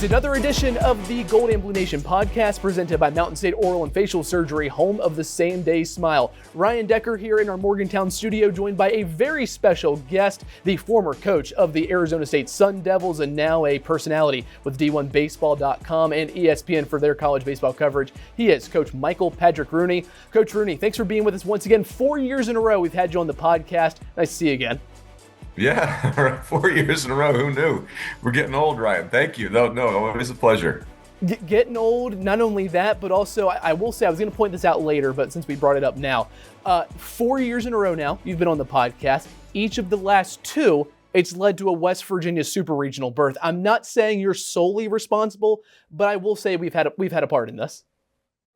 another edition of the Gold and Blue Nation podcast presented by Mountain State Oral and Facial Surgery, home of the Same Day Smile. Ryan Decker here in our Morgantown studio, joined by a very special guest, the former coach of the Arizona State Sun Devils and now a personality with D1Baseball.com and ESPN for their college baseball coverage. He is Coach Michael Patrick Rooney. Coach Rooney, thanks for being with us once again. 4 years in a row we've had you on the podcast. Nice to see you again. Yeah, 4 years in a row. Who knew? We're getting old, Ryan. Thank you. No, it was a pleasure. Getting old, not only that, but also, I will say, I was going to point this out later, but since we brought it up now, 4 years in a row now, you've been on the podcast. Each of the last two, it's led to a West Virginia super regional berth. I'm not saying you're solely responsible, but I will say we've had a part in this.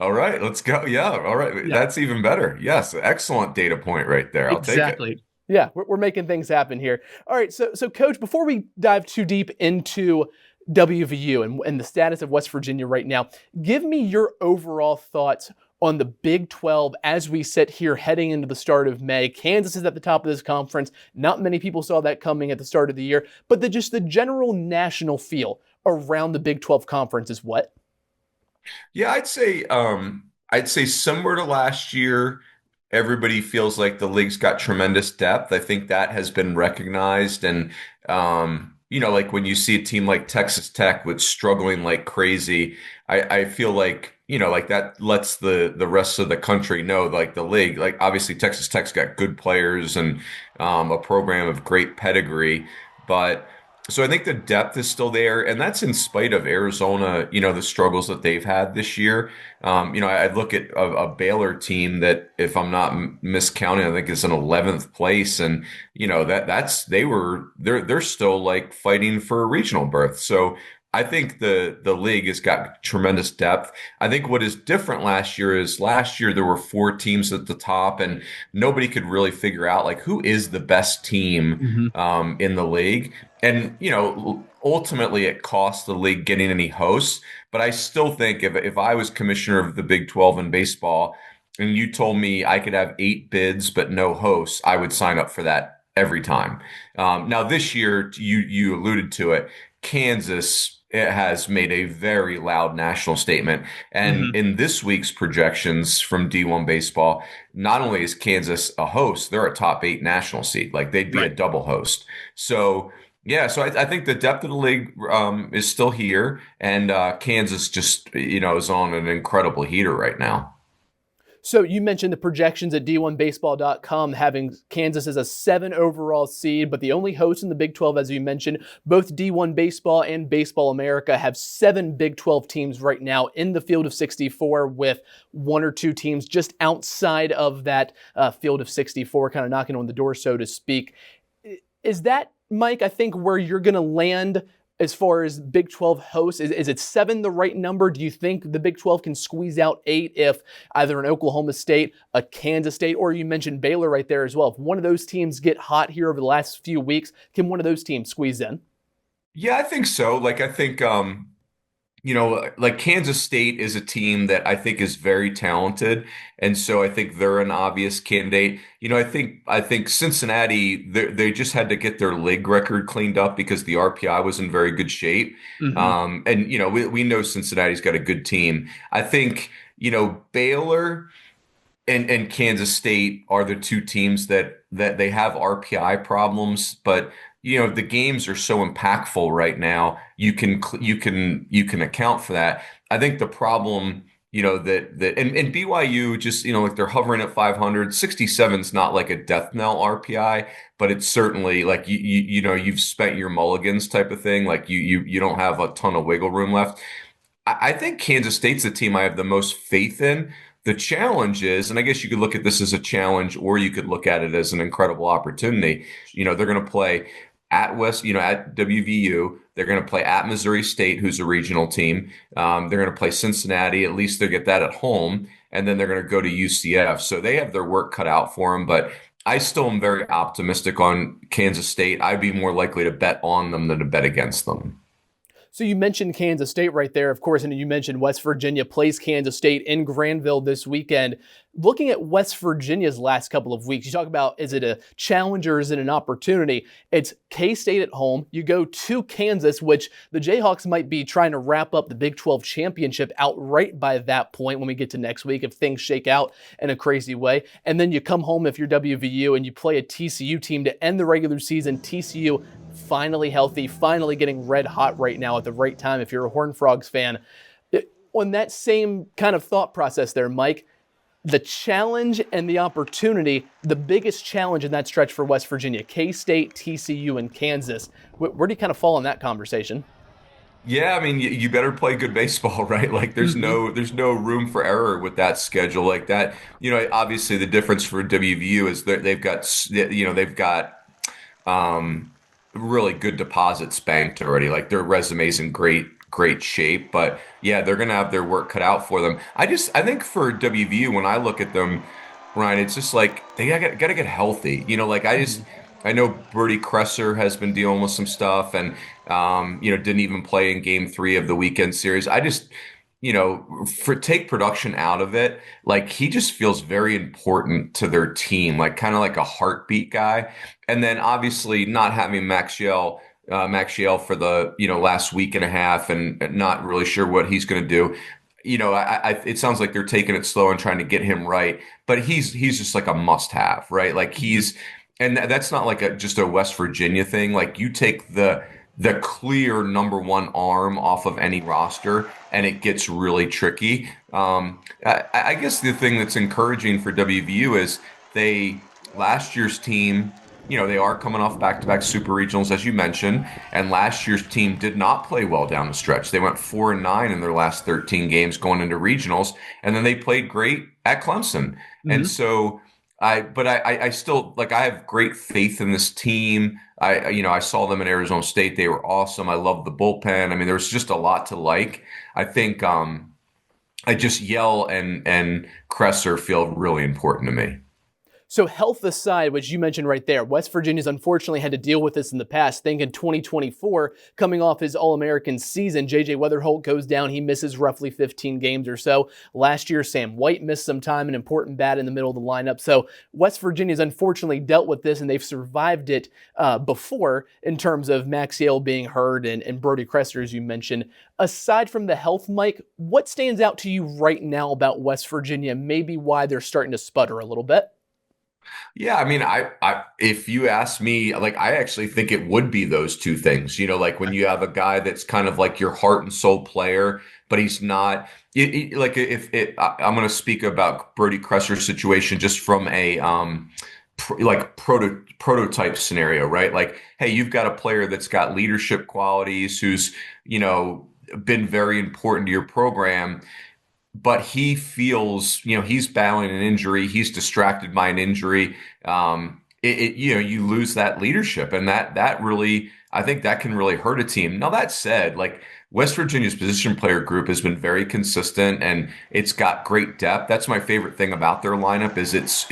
All right, let's go. Yeah, all right. Yeah. That's even better. Yes, excellent data point right there. I'll take it. Exactly. Yeah, we're making things happen here. All right, so Coach, before we dive too deep into WVU and the status of West Virginia right now, give me your overall thoughts on the Big 12 as we sit here heading into the start of May. Kansas is at the top of this conference. Not many people saw that coming at the start of the year, but just the general national feel around the Big 12 conference is what? Yeah, I'd say similar to last year. Everybody feels like the league's got tremendous depth. I think that has been recognized. And, like when you see a team like Texas Tech with struggling like crazy, I feel like, like that lets the rest of the country know, like the league, like obviously Texas Tech's got good players and a program of great pedigree. So I think the depth is still there, and that's in spite of Arizona, the struggles that they've had this year. I look at a Baylor team that, if I'm not miscounting, I think is in 11th place, and they're still like fighting for a regional berth. So I think the league has got tremendous depth. I think what is different last year there were 4 teams at the top, and nobody could really figure out like who is the best team in the league. And, ultimately it cost the league getting any hosts. But I still think if I was commissioner of the Big 12 in baseball and you told me I could have 8 bids but no hosts, I would sign up for that every time. Now, this year, you alluded to it, Kansas has made a very loud national statement. And in this week's projections from D1 Baseball, not only is Kansas a host, they're a top 8 national seed. Like they'd be a double host. So I think the depth of the league is still here, and Kansas just, is on an incredible heater right now. So you mentioned the projections at D1Baseball.com having Kansas as a 7 overall seed, but the only host in the Big 12, as you mentioned, both D1 Baseball and Baseball America have 7 Big 12 teams right now in the field of 64, with 1 or 2 teams just outside of that field of 64, kind of knocking on the door, so to speak. Is that, Mike, I think where you're going to land as far as Big 12 hosts? Is it 7 the right number? Do you think the Big 12 can squeeze out 8 if either an Oklahoma State, a Kansas State, or you mentioned Baylor right there as well? If one of those teams get hot here over the last few weeks, can one of those teams squeeze in? Yeah, I think so. Like, I think, like Kansas State is a team that I think is very talented. And so I think they're an obvious candidate. I think Cincinnati, they just had to get their league record cleaned up because the RPI was in very good shape. And we know Cincinnati's got a good team. I think, Baylor and Kansas State are the 2 teams that they have RPI problems, but the games are so impactful right now. You can account for that. I think the problem, that and BYU just, like they're hovering at 500. 67 is not like a death knell RPI, but it's certainly like you've spent your mulligans type of thing. Like you don't have a ton of wiggle room left. I think Kansas State's the team I have the most faith in. The challenge is, and I guess you could look at this as a challenge, or you could look at it as an incredible opportunity. They're going to play at at WVU. They're going to play at Missouri State, who's a regional team. They're going to play Cincinnati. At least they get that at home. And then they're going to go to UCF. So they have their work cut out for them. But I still am very optimistic on Kansas State. I'd be more likely to bet on them than to bet against them. So you mentioned Kansas State right there, of course, and you mentioned West Virginia plays Kansas State in Granville this weekend. Looking at West Virginia's last couple of weeks, you talk about, is it a challenge or is it an opportunity? It's K-State at home. You go to Kansas, which the Jayhawks might be trying to wrap up the Big 12 championship outright by that point when we get to next week if things shake out in a crazy way. And then you come home if you're WVU and you play a TCU team to end the regular season. TCU finally healthy, finally getting red hot right now at the right time if you're a Horned Frogs fan. On that same kind of thought process there, Mike, the challenge and the opportunity, the biggest challenge in that stretch for West Virginia, K-State, TCU, and Kansas. Where do you kind of fall in that conversation? Yeah, I mean, you better play good baseball, right? Like, there's no room for error with that schedule like that. Obviously, the difference for WVU is that they've got really good deposits banked already. Like, their resume's in great shape, but yeah, they're gonna have their work cut out for them. I think for WVU, when I look at them, Ryan, it's just like they gotta get healthy. I know Brody Kresser has been dealing with some stuff and didn't even play in game 3 of the weekend series. Take production out of it, like he just feels very important to their team, like kind of like a heartbeat guy. And then obviously not having Max Yell for the last week and a half, and not really sure what he's going to do. It sounds like they're taking it slow and trying to get him right, but he's just like a must-have, right? Like and that's not like just a West Virginia thing. Like, you take the clear number 1 arm off of any roster, and it gets really tricky. I guess the thing that's encouraging for WVU is last year's team, they are coming off back-to-back super regionals, as you mentioned, and last year's team did not play well down the stretch. They went 4-9 in their last 13 games going into regionals, and then they played great at Clemson. Mm-hmm. And so I still, like, I have great faith in this team. I saw them in Arizona State. They were awesome. I love the bullpen. I mean, there's just a lot to like. I think I just Yell and Kresser feel really important to me. So health aside, which you mentioned right there, West Virginia's unfortunately had to deal with this in the past. Think in 2024, coming off his All-American season, J.J. Weatherholt goes down. He misses roughly 15 games or so. Last year, Sam White missed some time, an important bat in the middle of the lineup. So West Virginia's unfortunately dealt with this, and they've survived it before in terms of Max Yale being hurt and Brody Kresser, as you mentioned. Aside from the health, Mike, what stands out to you right now about West Virginia, maybe why they're starting to sputter a little bit? Yeah, I mean, if you ask me, like, I actually think it would be those two things. Like when you have a guy that's kind of like your heart and soul player, but he's not. I'm going to speak about Brody Kresser's situation just from a prototype scenario, right? Like, hey, you've got a player that's got leadership qualities, who's been very important to your program. But he feels, he's battling an injury. He's distracted by an injury. You lose that leadership, and that really, I think that can really hurt a team. Now, that said, like, West Virginia's position player group has been very consistent, and it's got great depth. That's my favorite thing about their lineup is it's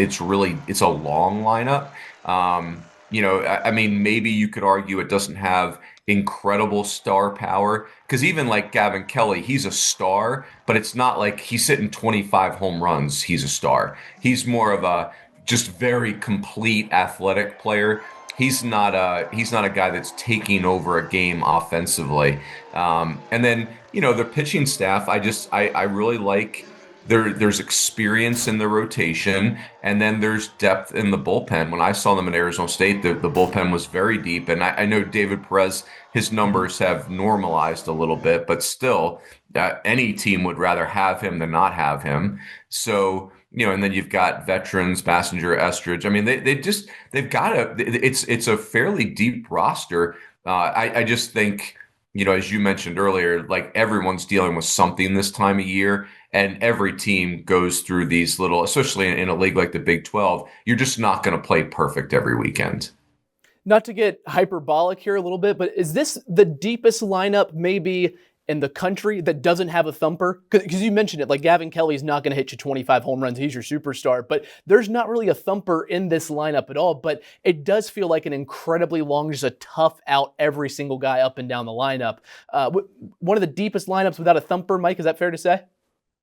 a long lineup. I mean, maybe you could argue it doesn't have incredible star power, because even like Gavin Kelly, he's a star, but it's not like he's hitting 25 home runs. He's a star. He's more of a just very complete athletic player. He's not a guy that's taking over a game offensively. And then, the pitching staff, I really like. There's experience in the rotation, and then there's depth in the bullpen. When I saw them in Arizona State, the bullpen was very deep. And I know David Perez, his numbers have normalized a little bit, but still, any team would rather have him than not have him. So, and then you've got veterans, Passenger, Estridge. I mean, they've got it's a fairly deep roster. I just think, as you mentioned earlier, like, everyone's dealing with something this time of year. And every team goes through these little, especially in a league like the Big 12, you're just not going to play perfect every weekend. Not to get hyperbolic here a little bit, but is this the deepest lineup maybe in the country that doesn't have a thumper? Because you mentioned it, like Gavin Kelly's not going to hit you 25 home runs. He's your superstar, but there's not really a thumper in this lineup at all. But it does feel like an incredibly long, just a tough out every single guy up and down the lineup. One of the deepest lineups without a thumper, Mike, is that fair to say?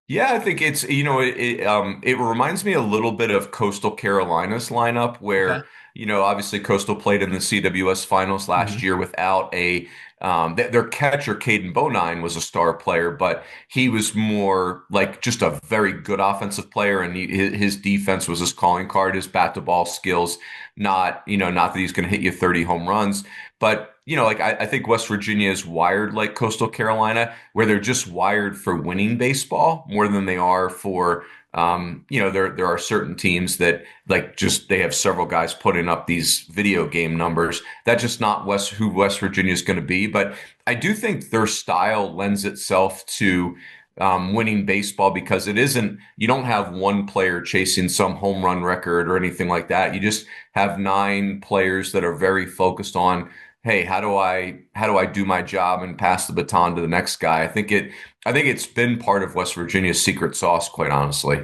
Yeah, I think it's, it reminds me a little bit of Coastal Carolina's lineup Okay. where, obviously Coastal played in the CWS finals last Mhm. year without their catcher, Caden Bonine, was a star player, but he was more like just a very good offensive player, and his defense was his calling card, his bat to ball skills, not that he's going to hit you 30 home runs. But, like I think West Virginia is wired like Coastal Carolina, where they're just wired for winning baseball more than they are for, there are certain teams that like just they have several guys putting up these video game numbers. That's just not who West Virginia is going to be. But I do think their style lends itself to winning baseball because you don't have one player chasing some home run record or anything like that. You just have 9 players that are very focused on, hey, how do I do my job and pass the baton to the next guy? I think it's been part of West Virginia's secret sauce, quite honestly.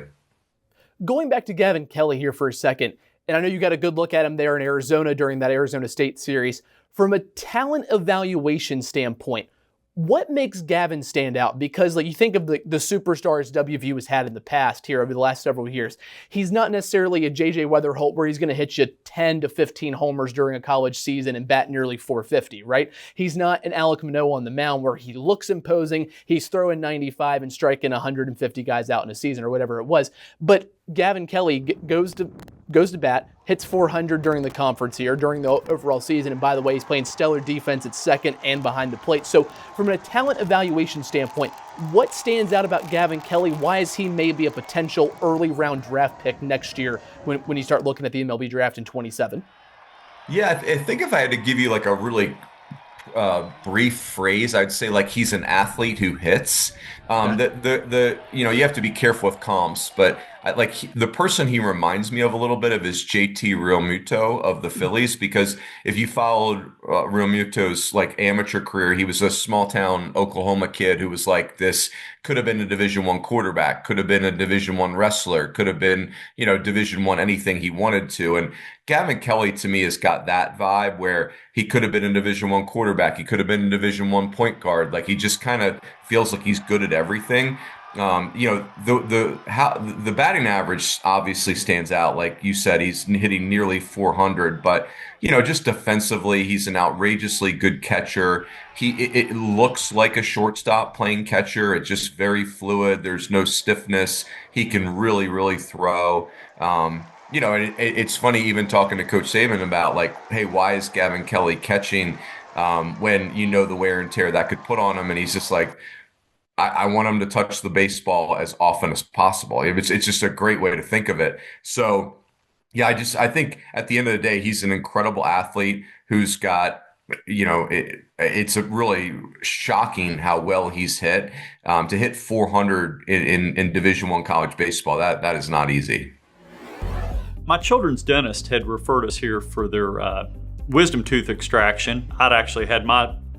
Going back to Gavin Kelly here for a second, and I know you got a good look at him there in Arizona during that Arizona State series. From a talent evaluation standpoint, what makes Gavin stand out? Because like you think of the superstars WVU has had in the past here over the last several years. He's not necessarily a JJ Weatherholt where he's going to hit you 10 to 15 homers during a college season and bat nearly 450, right? He's not an Alek Manoah on the mound where he looks imposing. He's throwing 95 and striking 150 guys out in a season or whatever it was. But Gavin Kelly goes to bat, hits 400 during the conference here, during the overall season. And by the way, he's playing stellar defense at second and behind the plate. So from a talent evaluation standpoint, what stands out about Gavin Kelly? Why is he maybe a potential early round draft pick next year when you start looking at the MLB draft in 27? Yeah, I think if I had to give you like a really brief phrase, I'd say like he's an athlete who hits. Okay. You have to be careful with comps, but the person he reminds me of a little bit of is JT Realmuto of the Phillies, because if you followed Realmuto's like amateur career, he was a small town Oklahoma kid who was like this, could have been a Division I quarterback, could have been a Division I wrestler, could have been, Division I anything he wanted to. And Gavin Kelly to me has got that vibe where he could have been a Division I quarterback, he could have been a Division I point guard. Like he just kind of feels like he's good at everything. The batting average obviously stands out. Like you said, he's hitting nearly 400, but just defensively, he's an outrageously good catcher. It looks like a shortstop playing catcher. It's just very fluid. There's no stiffness. He can really, really throw. And it's funny even talking to Coach Saban about like, hey, why is Gavin Kelly catching when the wear and tear that could put on him? And he's just like, I want him to touch the baseball as often as possible. It's just a great way to think of it. So, yeah, I think at the end of the day, he's an incredible athlete who's got, it's a really shocking how well he's hit. To hit 400 in Division I college baseball, that is not easy. My children's dentist had referred us here for their wisdom tooth extraction. I'd actually had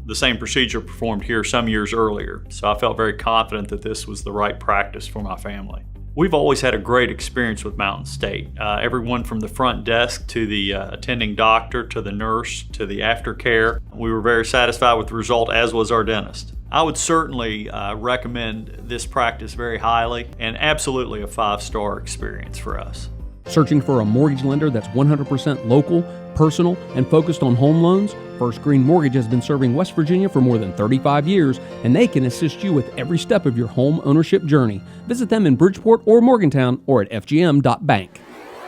the same procedure performed here some years earlier, so I felt very confident that this was the right practice for my family. We've always had a great experience with Mountain State. Everyone from the front desk to the attending doctor to the nurse to the aftercare. We were very satisfied with the result, as was our dentist. I would certainly recommend this practice very highly, and absolutely a 5-star experience for us. Searching for a mortgage lender that's 100% local, personal, and focused on home loans? First Green Mortgage has been serving West Virginia for more than 35 years, and they can assist you with every step of your home ownership journey. Visit them in Bridgeport or Morgantown or at fgm.bank.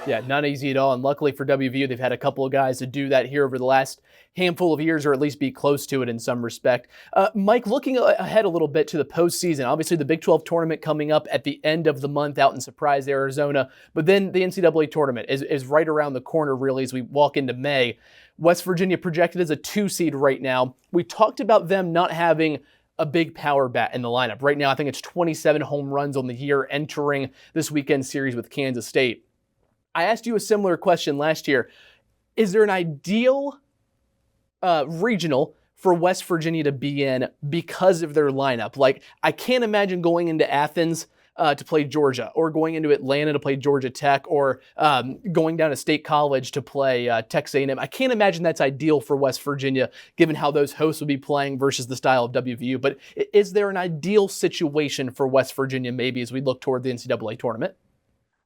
Yeah, not easy at all. And luckily for WVU, they've had a couple of guys to do that here over the last handful of years, or at least be close to it in some respect. Mike, looking ahead a little bit to the postseason, obviously the Big 12 tournament coming up at the end of the month out in Surprise, Arizona, but then the NCAA tournament is right around the corner, really, as we walk into May. West Virginia projected as a 2 seed right now. We talked about them not having a big power bat in the lineup. Right now, I think it's 27 home runs on the year entering this weekend series with Kansas State. I asked you a similar question last year. Is there an ideal regional for West Virginia to be in because of their lineup. Like, I can't imagine going into Athens to play Georgia, or going into Atlanta to play Georgia Tech, or going down to State College to play Texas A&M. I can't imagine that's ideal for West Virginia, given how those hosts would be playing versus the style of WVU. But is there an ideal situation for West Virginia maybe as we look toward the NCAA tournament?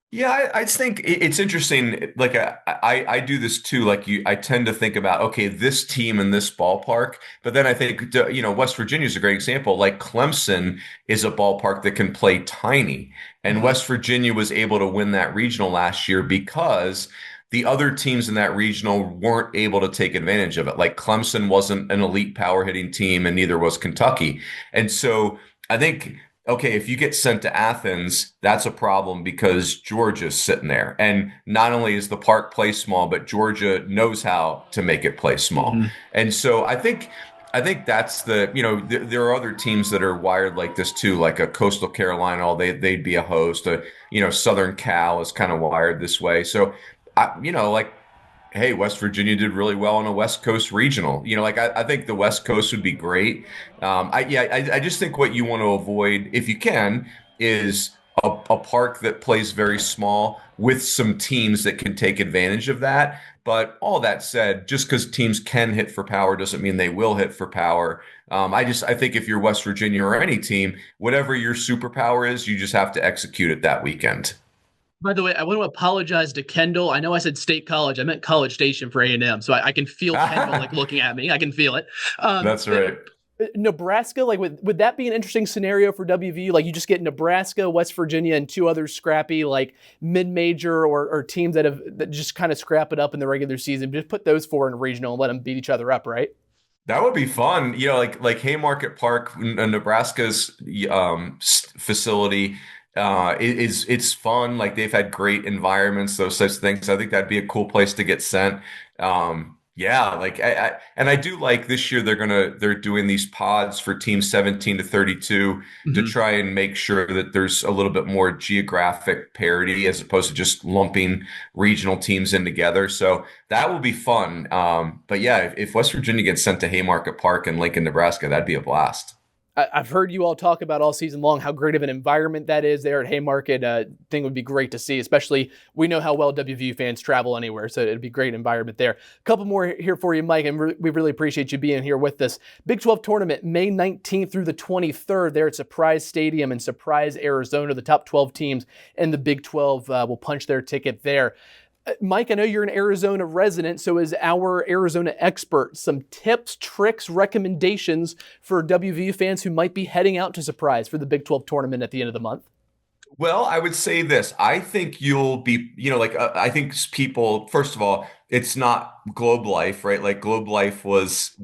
Yeah, I just think it's interesting. Like I do this too. Like I tend to think about, okay, this team in this ballpark, but then I think, West Virginia is a great example. Like Clemson is a ballpark that can play tiny, and West Virginia was able to win that regional last year because the other teams in that regional weren't able to take advantage of it. Like Clemson wasn't an elite power hitting team, and neither was Kentucky. And so I think, okay, if you get sent to Athens, that's a problem because Georgia's sitting there. And not only is the park play small, but Georgia knows how to make it play small. And so I think that's there are other teams that are wired like this too, like a Coastal Carolina, they'd be a host. Southern Cal is kind of wired this way. So, hey, West Virginia did really well in a West Coast regional. I think the West Coast would be great. I just think what you want to avoid, if you can, is a park that plays very small with some teams that can take advantage of that. But all that said, just because teams can hit for power doesn't mean they will hit for power. I think if you're West Virginia or any team, whatever your superpower is, you just have to execute it that weekend. By the way, I want to apologize to Kendall. I know I said State College. I meant College Station for A&M. So I can feel Kendall looking at me. I can feel it. That's right. Nebraska, would that be an interesting scenario for WVU? Like, you just get Nebraska, West Virginia, and two other scrappy mid-major or teams that just kind of scrap it up in the regular season. Just put those four in a regional and let them beat each other up, right? That would be fun. Like Haymarket Park, Nebraska's facility. It's fun. Like, they've had great environments, those types of things. I think that'd be a cool place to get sent. I do like this year they're doing these pods for teams 17 to 32 to try and make sure that there's a little bit more geographic parity as opposed to just lumping regional teams in together. So that will be fun. But yeah, if West Virginia gets sent to Haymarket Park in Lincoln, Nebraska, that'd be a blast. I've heard you all talk about all season long how great of an environment that is there at Haymarket. I think it would be great to see, especially we know how well WVU fans travel anywhere, so it'd be a great environment there. A couple more here for you, Mike, and we really appreciate you being here with us. Big 12 tournament, May 19th through the 23rd there at Surprise Stadium in Surprise, Arizona. The top 12 teams in the Big 12 will punch their ticket there. Mike, I know you're an Arizona resident, so as our Arizona expert, some tips, tricks, recommendations for WVU fans who might be heading out to Surprise for the Big 12 tournament at the end of the month? Well, I would say this. I think you'll be, I think people, first of all, it's not Globe Life, right? Like, Globe Life was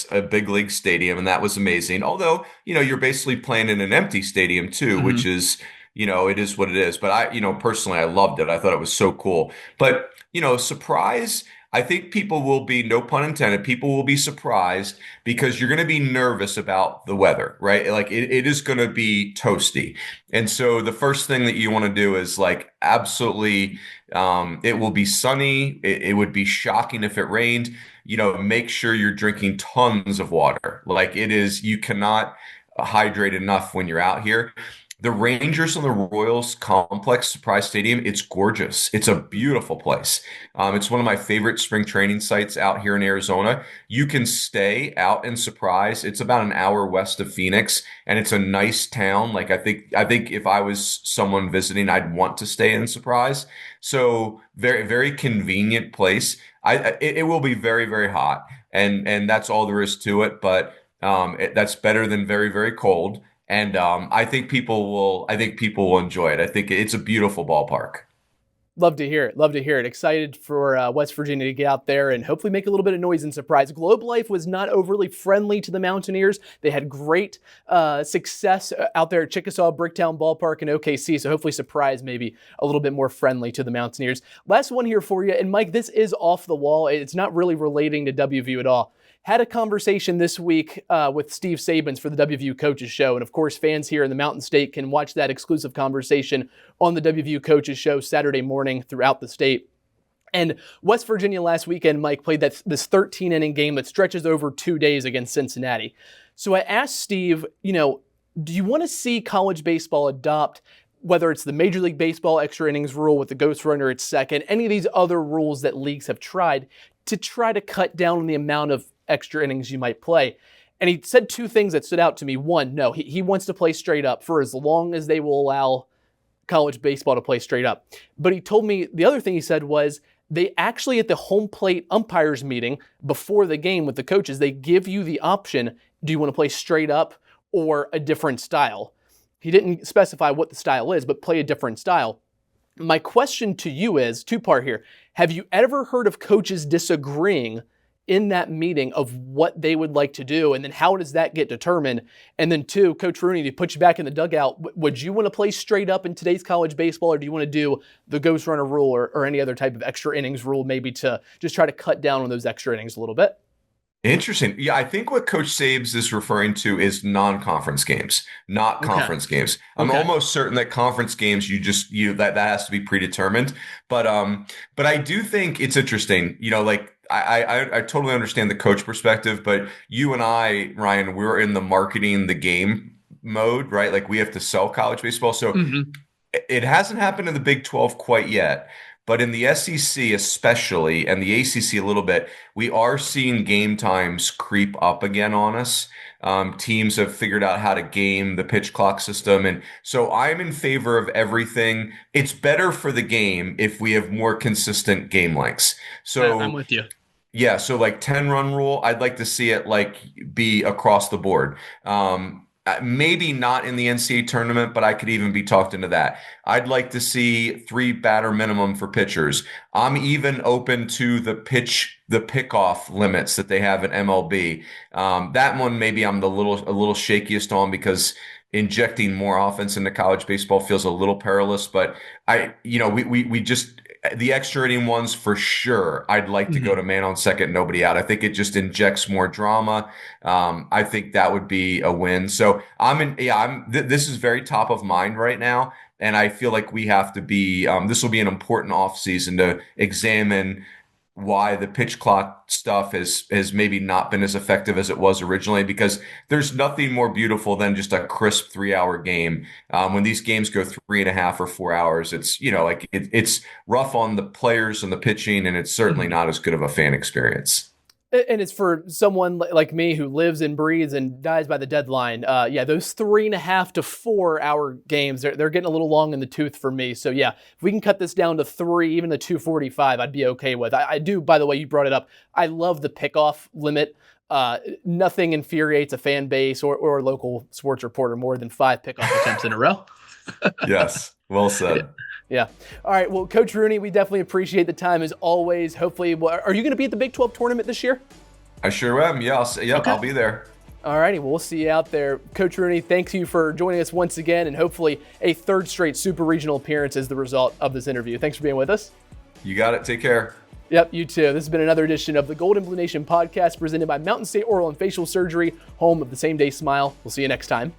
a big league stadium, and that was amazing. Although, you're basically playing in an empty stadium too, which is, it is what it is. But personally, I loved it. I thought it was so cool. But, Surprise, I think people will be, no pun intended, people will be surprised because you're going to be nervous about the weather, right? Like, it is going to be toasty. And so the first thing that you want to do is absolutely, it will be sunny. It would be shocking if it rained. Make sure you're drinking tons of water. You cannot hydrate enough when you're out here. The Rangers on the Royals Complex, Surprise Stadium, it's gorgeous. It's a beautiful place. It's one of my favorite spring training sites out here in Arizona. You can stay out in Surprise. It's about an hour west of Phoenix, and it's a nice town. I think if I was someone visiting, I'd want to stay in Surprise. So very, very convenient place. It will be very, very hot, and that's all there is to it. But that's better than very, very cold. And I think people will enjoy it. I think it's a beautiful ballpark. Love to hear it. Excited for West Virginia to get out there and hopefully make a little bit of noise and surprise. Globe Life was not overly friendly to the Mountaineers. They had great success out there at Chickasaw Bricktown Ballpark in OKC, so hopefully Surprise maybe a little bit more friendly to the Mountaineers. Last one here for you, and Mike, this is off the wall. It's not really relating to WVU at all. Had a conversation this week with Steve Sabins for the WVU Coaches Show. And of course, fans here in the Mountain State can watch that exclusive conversation on the WVU Coaches Show Saturday morning throughout the state. And West Virginia last weekend, Mike, played this 13-inning game that stretches over 2 days against Cincinnati. So I asked Steve, do you want to see college baseball adopt, whether it's the Major League Baseball extra innings rule with the ghost runner at second, any of these other rules that leagues have tried to try to cut down on the amount of extra innings you might play? And he said two things that stood out to me. One, no, he wants to play straight up for as long as they will allow college baseball to play straight up. But he told me the other thing he said was, they actually, at the home plate umpires meeting before the game with the coaches, they give you the option, do you want to play straight up or a different style? He didn't specify what the style is, but play a different style. My question to you is, two-part here. Have you ever heard of coaches disagreeing in that meeting of what they would like to do? And then how does that get determined? And then two, Coach Rooney, to put you back in the dugout, would you want to play straight up in today's college baseball, or do you want to do the ghost runner rule or any other type of extra innings rule, maybe to just try to cut down on those extra innings a little bit? Interesting. Yeah, I think what Coach Sabes is referring to is non-conference games, not conference games. I'm almost certain that conference games, that has to be predetermined. But I do think it's interesting. I totally understand the coach perspective, but you and I, Ryan, we're in the marketing the game mode, right? Like, we have to sell college baseball. So it hasn't happened in the Big 12 quite yet. But in the SEC especially, and the ACC a little bit, we are seeing game times creep up again on us. Teams have figured out how to game the pitch clock system. And so I'm in favor of everything. It's better for the game if we have more consistent game lengths. So I'm with you. Yeah, so like 10-run rule, I'd like to see it be across the board. Maybe not in the NCAA tournament, but I could even be talked into that. I'd like to see 3 batter minimum for pitchers. I'm even open to the pickoff limits that they have in MLB. That one maybe I'm a little shakiest on, because injecting more offense into college baseball feels a little perilous. But we just, the extra inning ones for sure, I'd like to go to man on second, nobody out. I think it just injects more drama. I think that would be a win. So this is very top of mind right now. And I feel like we have to be, this will be an important offseason to examine why the pitch clock stuff has maybe not been as effective as it was originally, because there's nothing more beautiful than just a crisp 3-hour game. When these games go 3.5 or 4 hours, it's, it's rough on the players and the pitching, and it's certainly not as good of a fan experience. And it's for someone like me who lives and breathes and dies by the deadline. Those 3.5 to 4 hour games, they're getting a little long in the tooth for me. So yeah, if we can cut this down to 3, even the 2:45, I'd be okay with. I do, by the way, you brought it up, I love the pickoff limit. Nothing infuriates a fan base or a local sports reporter more than 5 pickoff attempts in a row. Yes, well said. Yeah. All right. Well, Coach Rooney, we definitely appreciate the time as always. Hopefully, are you going to be at the Big 12 tournament this year? I sure am. Yeah. I'll be there. All righty. Well, we'll see you out there. Coach Rooney, thanks you for joining us once again, and hopefully a 3rd straight super regional appearance is the result of this interview. Thanks for being with us. You got it. Take care. Yep, you too. This has been another edition of the Golden Blue Nation podcast presented by Mountain State Oral and Facial Surgery, home of the same day smile. We'll see you next time.